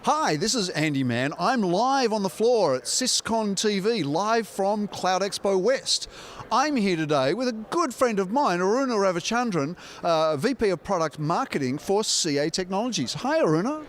Hi, this is Andy Mann. I'm live on the floor at Syscon TV, live from CloudEXPO West. I'm here today with a good friend of mine, Aruna Ravichandran, VP of Product Marketing for CA Technologies. Hi, Aruna.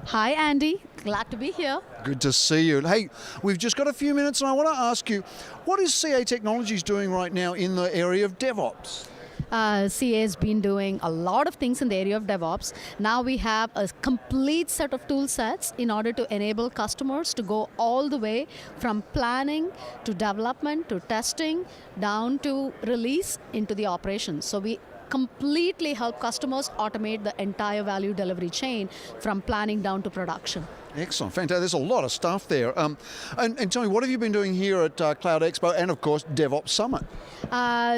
Hi, Andy. Glad to be here. Good to see you. Hey, we've just got a few minutes and I want to ask you, what is CA Technologies doing right now in the area of DevOps? CA has been doing a lot of things in the area of DevOps. Now we have a complete set of tool sets in order to enable customers to go all the way from planning to development to testing down to release into the operations. So we completely help customers automate the entire value delivery chain from planning down to production. Excellent, fantastic. There's a lot of stuff there. And tell me, what have you been doing here at CloudEXPO and, of course, DevOpsSummit?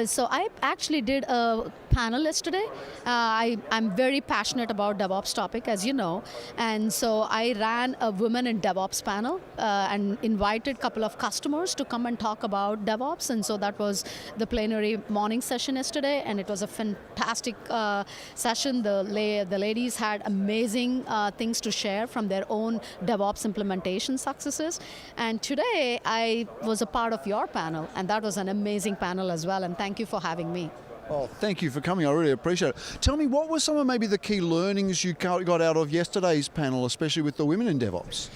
So I actually did a panel yesterday. I'm very passionate about DevOps topic, as you know. And so I ran a Women in DevOps panel and invited a couple of customers to come and talk about DevOps. And so that was the plenary morning session yesterday, and it was a fantastic session. The ladies had amazing things to share from their own DevOps implementation successes. And today I was a part of your panel, and that was an amazing panel as well, and thank you for having me. Oh, thank you for coming. I really appreciate it. Tell me, what were some of maybe the key learnings you got out of yesterday's panel, especially with the women in DevOps?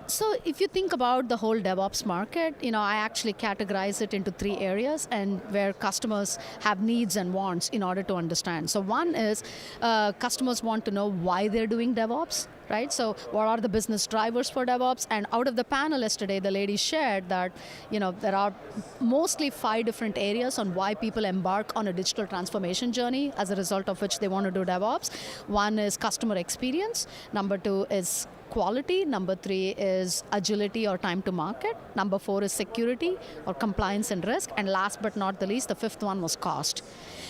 So if you think about the whole DevOps market, I actually categorize it into three areas and where customers have needs and wants in order to understand. So one is customers want to know why they're doing DevOps. Right? So what are the business drivers for DevOps? And out of the panel yesterday, the ladies shared that there are mostly 5 different areas on why people embark on a digital transformation journey, as a result of which they want to do DevOps. One is customer experience. Number 2 is quality. Number 3 is agility or time to market. Number 4 is security or compliance and risk. And last but not the least, the 5th one was cost.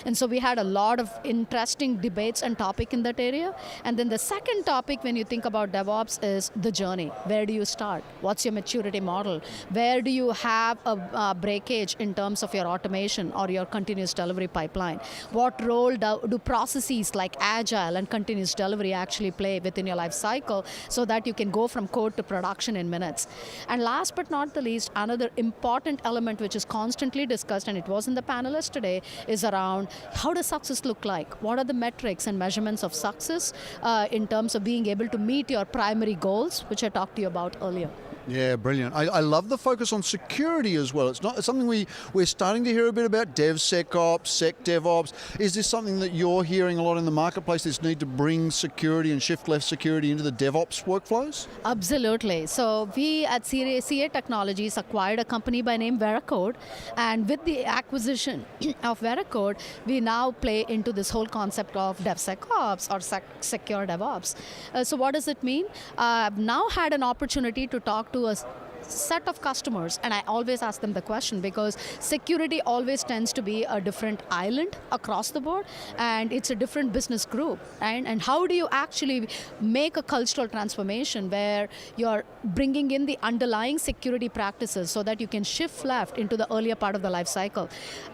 And so we had a lot of interesting debates and topic in that area. And then the second topic, when you think about DevOps, is the journey. Where do you start? What's your maturity model? Where do you have a breakage in terms of your automation or your continuous delivery pipeline? What role do processes like agile and continuous delivery actually play within your life cycle so that you can go from code to production in minutes? And last but not the least, another important element which is constantly discussed, and it was in the panel yesterday, is around how does success look like? What are the metrics and measurements of success in terms of being able to meet your primary goals, which I talked to you about earlier? Yeah, brilliant. I love the focus on security as well. It's something we're starting to hear a bit about, DevSecOps, SecDevOps. Is this something that you're hearing a lot in the marketplace, this need to bring security and shift left security into the DevOps workflows? Absolutely. So we at CA Technologies acquired a company by name Veracode, and with the acquisition of Veracode, we now play into this whole concept of DevSecOps or secure DevOps. So what does it mean? I've now had an opportunity to talk to a set of customers, and I always ask them the question, because security always tends to be a different island across the board, and it's a different business group. And how do you actually make a cultural transformation where you're bringing in the underlying security practices so that you can shift left into the earlier part of the life cycle?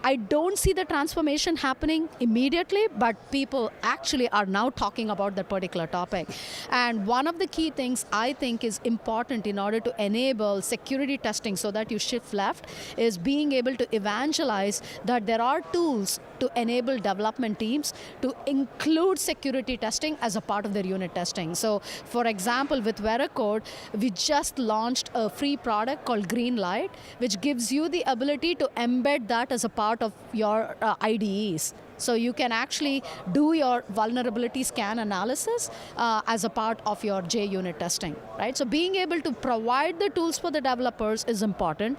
I don't see the transformation happening immediately, but people actually are now talking about that particular topic. And one of the key things I think is important in order to enable security testing so that you shift left is being able to evangelize that there are tools to enable development teams to include security testing as a part of their unit testing. So for example, with Veracode, we just launched a free product called Greenlight, which gives you the ability to embed that as a part of your IDEs. So you can actually do your vulnerability scan analysis as a part of your JUnit testing, right? So being able to provide the tools for the developers is important.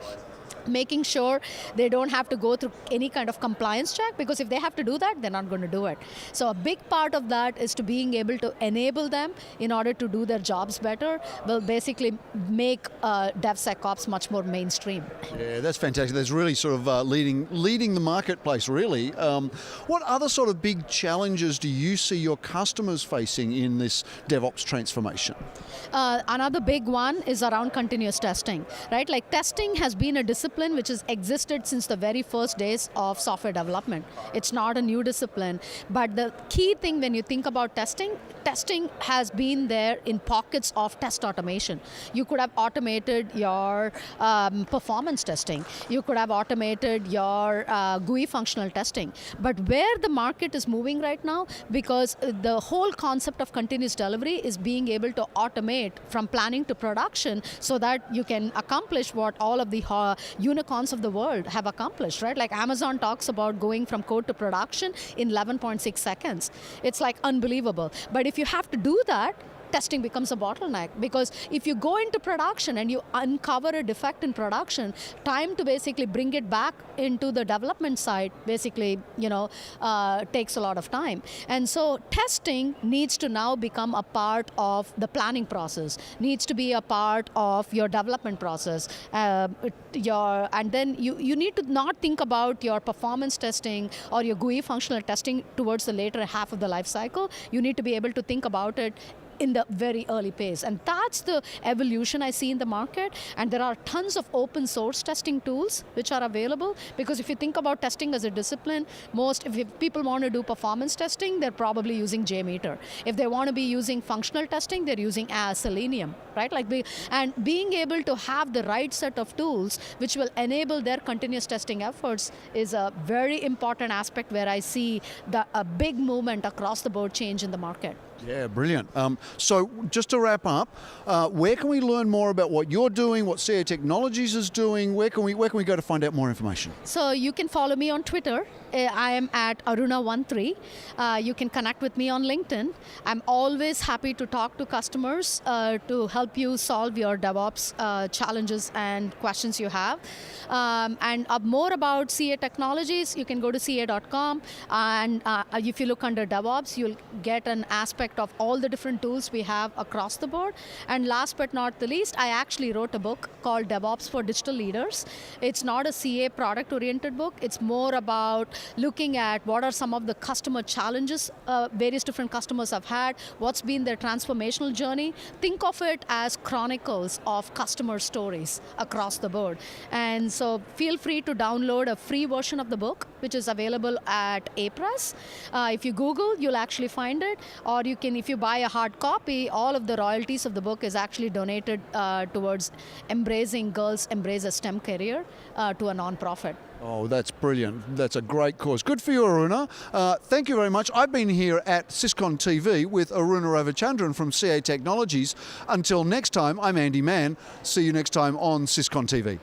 Making sure they don't have to go through any kind of compliance check, because if they have to do that, they're not going to do it. So a big part of that is to being able to enable them in order to do their jobs better, will basically make DevSecOps much more mainstream. Yeah, that's fantastic. That's really sort of leading the marketplace, really. What other sort of big challenges do you see your customers facing in this DevOps transformation? Another big one is around continuous testing, right? Like testing has been a discipline discipline which has existed since the very first days of software development. It's not a new discipline. But the key thing when you think about testing, testing has been there in pockets of test automation. You could have automated your performance testing. You could have automated your GUI functional testing. But where the market is moving right now, because the whole concept of continuous delivery is being able to automate from planning to production so that you can accomplish what all of the unicorns of the world have accomplished, right? Like Amazon talks about going from code to production in 11.6 seconds. It's like unbelievable. But if you have to do that, testing becomes a bottleneck, because if you go into production and you uncover a defect in production, time to basically bring it back into the development side basically, takes a lot of time. And so testing needs to now become a part of the planning process, needs to be a part of your development process. And then you need to not think about your performance testing or your GUI functional testing towards the later half of the life cycle. You need to be able to think about it in the very early phase. And that's the evolution I see in the market. And there are tons of open source testing tools which are available, because if you think about testing as a discipline, if people want to do performance testing, they're probably using JMeter. If they want to be using functional testing, they're using Selenium, right? And being able to have the right set of tools which will enable their continuous testing efforts is a very important aspect where I see a big movement across the board change in the market. Yeah, brilliant. So just to wrap up, where can we learn more about what you're doing, what CA Technologies is doing? Where can we go to find out more information? So you can follow me on Twitter. I am at Aruna13. You can connect with me on LinkedIn. I'm always happy to talk to customers to help you solve your DevOps challenges and questions you have. And more about CA Technologies, you can go to ca.com. And if you look under DevOps, you'll get an aspect of all the different tools we have across the board. And last but not the least, I actually wrote a book called DevOps for Digital Leaders. It's not a CA product-oriented book. It's more about looking at what are some of the customer challenges various different customers have had, what's been their transformational journey. Think of it as chronicles of customer stories across the board. And so feel free to download a free version of the book, which is available at A-Press. If you Google, you'll actually find it. Or you can, if you buy a hard copy, all of the royalties of the book is actually donated towards Embracing Girls Embrace a STEM Career to a nonprofit. Oh, that's brilliant. That's a great cause. Good for you, Aruna. Thank you very much. I've been here at Syscon TV with Aruna Ravichandran from CA Technologies. Until next time, I'm Andy Mann. See you next time on Syscon TV.